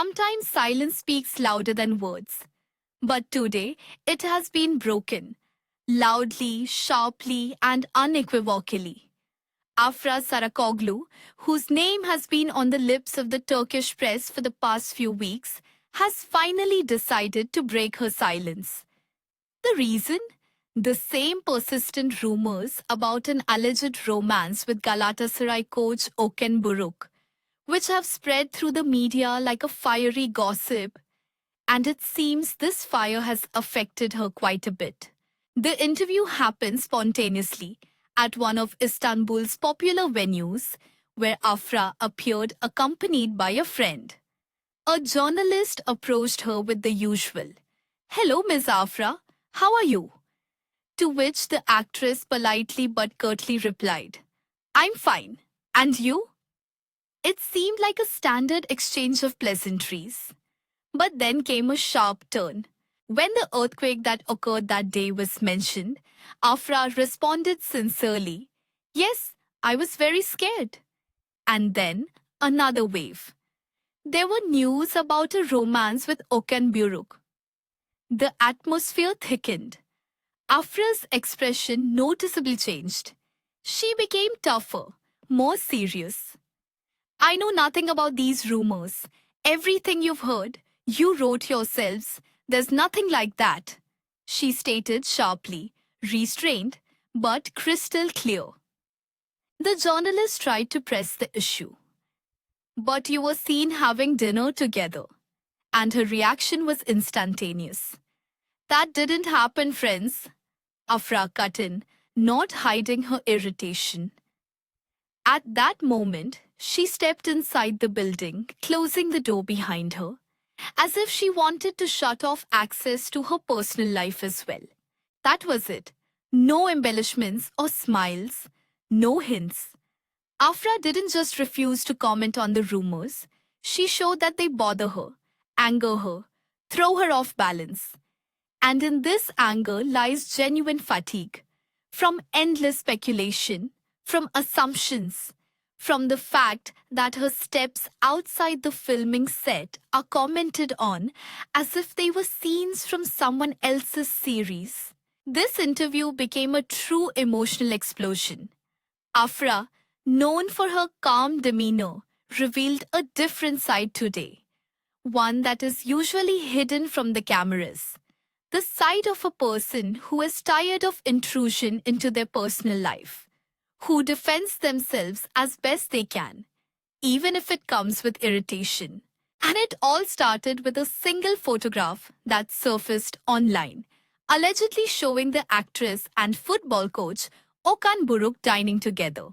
Sometimes silence speaks louder than words. But today, it has been broken. Loudly, sharply, and unequivocally. Afra Sarakoglu, whose name has been on the lips of the Turkish press for the past few weeks, has finally decided to break her silence. The reason? The same persistent rumors about an alleged romance with Galatasaray coach Okan Buruk, which have spread through the media like a fiery gossip, and it seems this fire has affected her quite a bit. The interview happened spontaneously at one of Istanbul's popular venues, where Afra appeared accompanied by a friend. A journalist approached her with the usual, "Hello, Miss Afra, how are you?" To which the actress politely but curtly replied, "I'm fine. And you?" It seemed like a standard exchange of pleasantries. But then came a sharp turn. When the earthquake that occurred that day was mentioned, Afra responded sincerely, "Yes, I was very scared." And then another wave. There were news about a romance with Okan Buruk. The atmosphere thickened. Afra's expression noticeably changed. She became tougher, more serious. "I know nothing about these rumors. Everything you've heard, you wrote yourselves. There's nothing like that," she stated sharply, restrained, but crystal clear. The journalist tried to press the issue. "But you were seen having dinner together," and her reaction was instantaneous. "That didn't happen, friends," Afra cut in, not hiding her irritation. At that moment, she stepped inside the building, closing the door behind her, as if she wanted to shut off access to her personal life as well. That was it. No embellishments or smiles, no hints. Afra didn't just refuse to comment on the rumors. She showed that they bother her, anger her, throw her off balance. And in this anger lies genuine fatigue. From endless speculation, from assumptions, from the fact that her steps outside the filming set are commented on as if they were scenes from someone else's series. This interview became a true emotional explosion. Afra, known for her calm demeanor, revealed a different side today, one that is usually hidden from the cameras. The side of a person who is tired of intrusion into their personal life, who defends themselves as best they can, even if it comes with irritation. And it all started with a single photograph that surfaced online, allegedly showing the actress and football coach Okan Buruk dining together.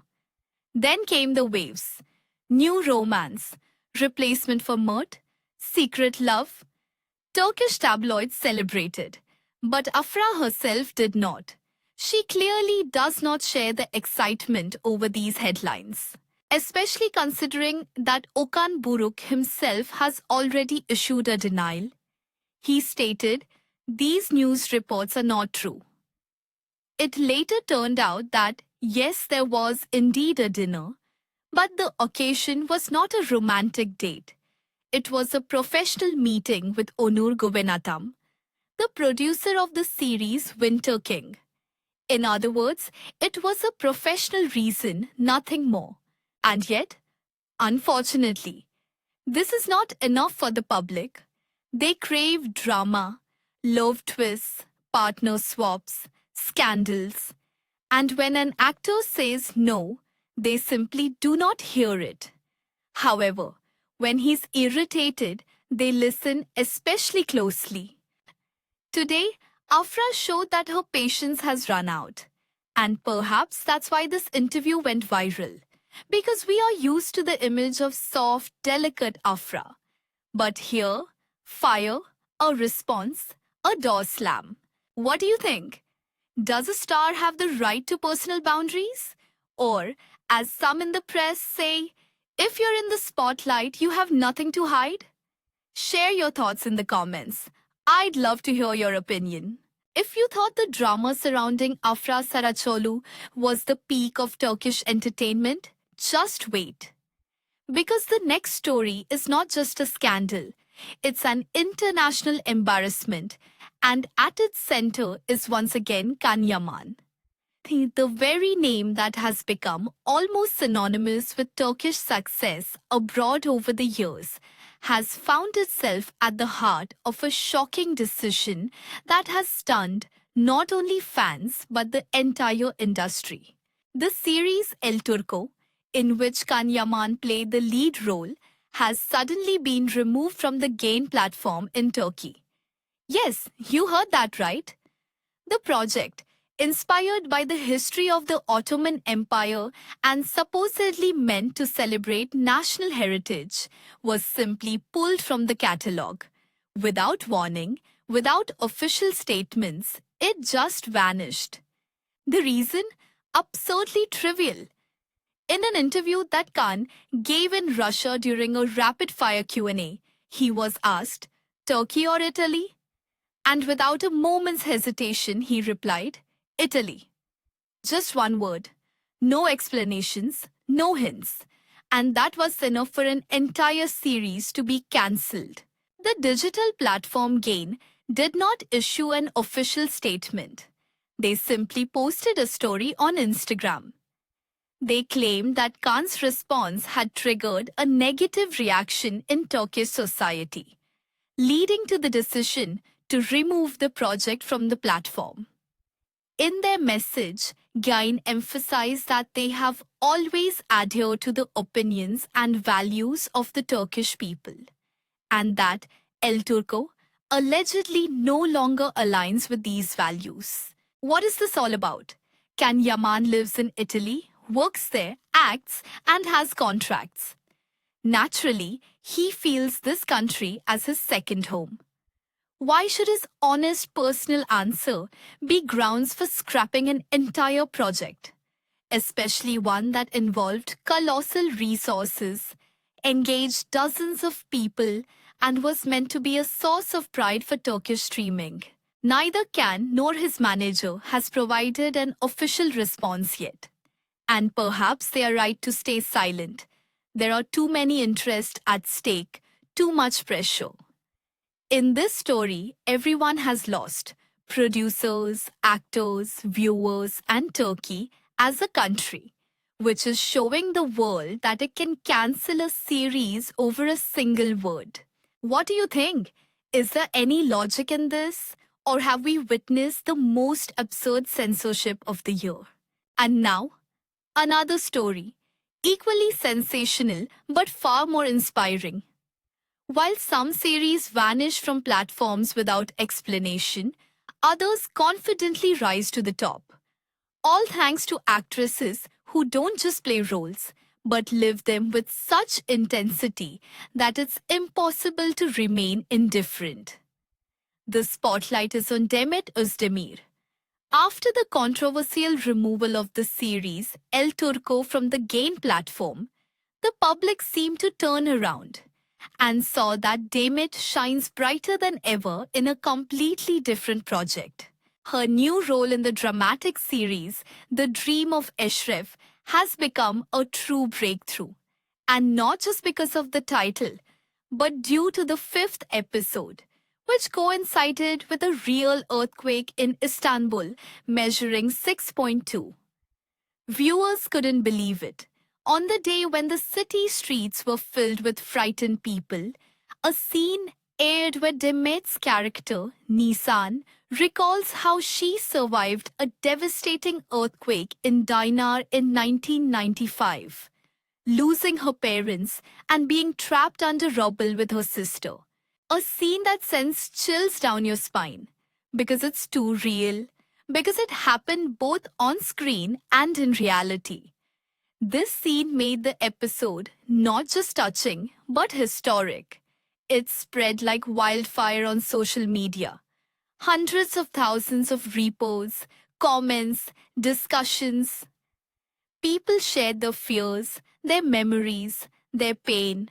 Then came the waves. New romance, replacement for Mert, secret love. Turkish tabloids celebrated, but Afra herself did not. She clearly does not share the excitement over these headlines, especially considering that Okan Buruk himself has already issued a denial. He stated, "These news reports are not true." It later turned out that, yes, there was indeed a dinner, but the occasion was not a romantic date. It was a professional meeting with Onur Guvenatam, the producer of the series Winter King. In other words, it was a professional reason, nothing more. And yet, unfortunately, this is not enough for the public. They crave drama, love twists, partner swaps, scandals. And when an actor says no, they simply do not hear it. However, when he's irritated, they listen especially closely. Today, Afra showed that her patience has run out. And perhaps that's why this interview went viral. Because we are used to the image of soft, delicate Afra. But here, fire, a response, a door slam. What do you think? Does a star have the right to personal boundaries? Or, as some in the press say, if you're in the spotlight, you have nothing to hide? Share your thoughts in the comments. I'd love to hear your opinion. If you thought the drama surrounding Afra Saraçoğlu was the peak of Turkish entertainment, just wait. Because the next story is not just a scandal, it's an international embarrassment, and at its center is once again Kanyaman. The very name that has become almost synonymous with Turkish success abroad over the years has found itself at the heart of a shocking decision that has stunned not only fans but the entire industry. The series El Turco, in which Kanyaman played the lead role, has suddenly been removed from the Gain platform in Turkey. Yes, you heard that right. The project, inspired by the history of the Ottoman Empire and supposedly meant to celebrate national heritage, was simply pulled from the catalogue. Without warning, without official statements, it just vanished. The reason? Absurdly trivial. In an interview that Khan gave in Russia during a rapid-fire Q&A, he was asked, Turkey or Italy? And without a moment's hesitation, he replied, Italy. Just one word. No explanations, no hints. And that was enough for an entire series to be cancelled. The digital platform Gain did not issue an official statement. They simply posted a story on Instagram. They claimed that Khan's response had triggered a negative reaction in Turkish society, leading to the decision to remove the project from the platform. In their message, Gain emphasized that they have always adhered to the opinions and values of the Turkish people, and that El Turco allegedly no longer aligns with these values. What is this all about? Can Yaman lives in Italy, works there, acts, and has contracts. Naturally, he feels this country as his second home. Why should his honest personal answer be grounds for scrapping an entire project, especially one that involved colossal resources, engaged dozens of people, and was meant to be a source of pride for Turkish streaming? Neither Can nor his manager has provided an official response yet. And perhaps they are right to stay silent. There are too many interests at stake, too much pressure. In this story, everyone has lost. Producers, actors, viewers, and Turkey as a country, which is showing the world that it can cancel a series over a single word. What do you think? Is there any logic in this? Or have we witnessed the most absurd censorship of the year? And now, another story, equally sensational but far more inspiring. While some series vanish from platforms without explanation, others confidently rise to the top. All thanks to actresses who don't just play roles, but live them with such intensity that it's impossible to remain indifferent. The spotlight is on Demet Özdemir. After the controversial removal of the series El Turco from the Gain platform, the public seemed to turn around and saw that Demet shines brighter than ever in a completely different project. Her new role in the dramatic series, The Dream of Eshref, has become a true breakthrough. And not just because of the title, but due to the fifth episode, which coincided with a real earthquake in Istanbul measuring 6.2. Viewers couldn't believe it. On the day when the city streets were filled with frightened people, a scene aired where Demet's character, Nisan, recalls how she survived a devastating earthquake in Dinar in 1995, losing her parents and being trapped under rubble with her sister. A scene that sends chills down your spine, because it's too real, because it happened both on screen and in reality. This scene made the episode not just touching, but historic. It spread like wildfire on social media. Hundreds of thousands of reposts, comments, discussions. People shared their fears, their memories, their pain.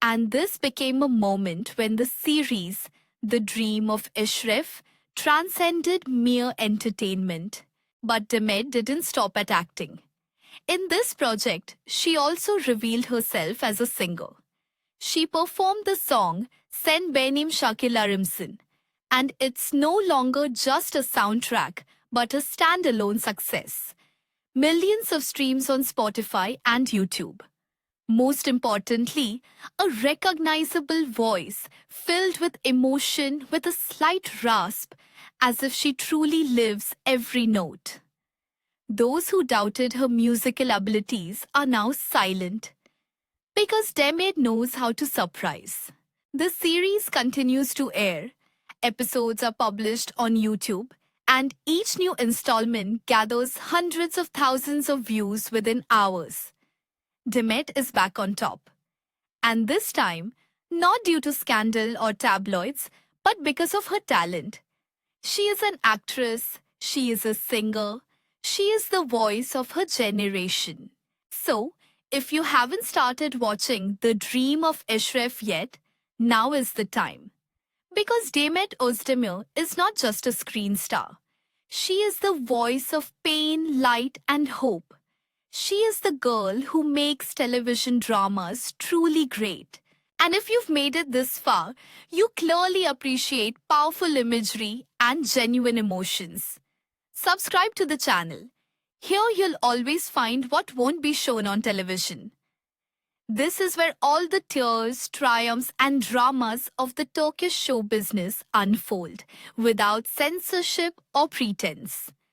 And this became a moment when the series, The Dream of Eshref, transcended mere entertainment. But Demet didn't stop at acting. In this project, she also revealed herself as a singer. She performed the song Sen Benim Şarkılarımsın, and it's no longer just a soundtrack but a standalone success. Millions of streams on Spotify and YouTube. Most importantly, a recognizable voice filled with emotion with a slight rasp, as if she truly lives every note. Those who doubted her musical abilities are now silent because Demet knows how to surprise. The series continues to air. Episodes are published on YouTube, and each new installment gathers hundreds of thousands of views within hours. Demet is back on top. And this time, not due to scandal or tabloids, but because of her talent. She is an actress, she is a singer, she is the voice of her generation. So, if you haven't started watching The Dream of Eşref yet, now is the time. Because Demet Özdemir is not just a screen star. She is the voice of pain, light and hope. She is the girl who makes television dramas truly great. And if you've made it this far, you clearly appreciate powerful imagery and genuine emotions. Subscribe to the channel. Here you'll always find what won't be shown on television. This is where all the tears, triumphs and dramas of the Turkish show business unfold without censorship or pretense.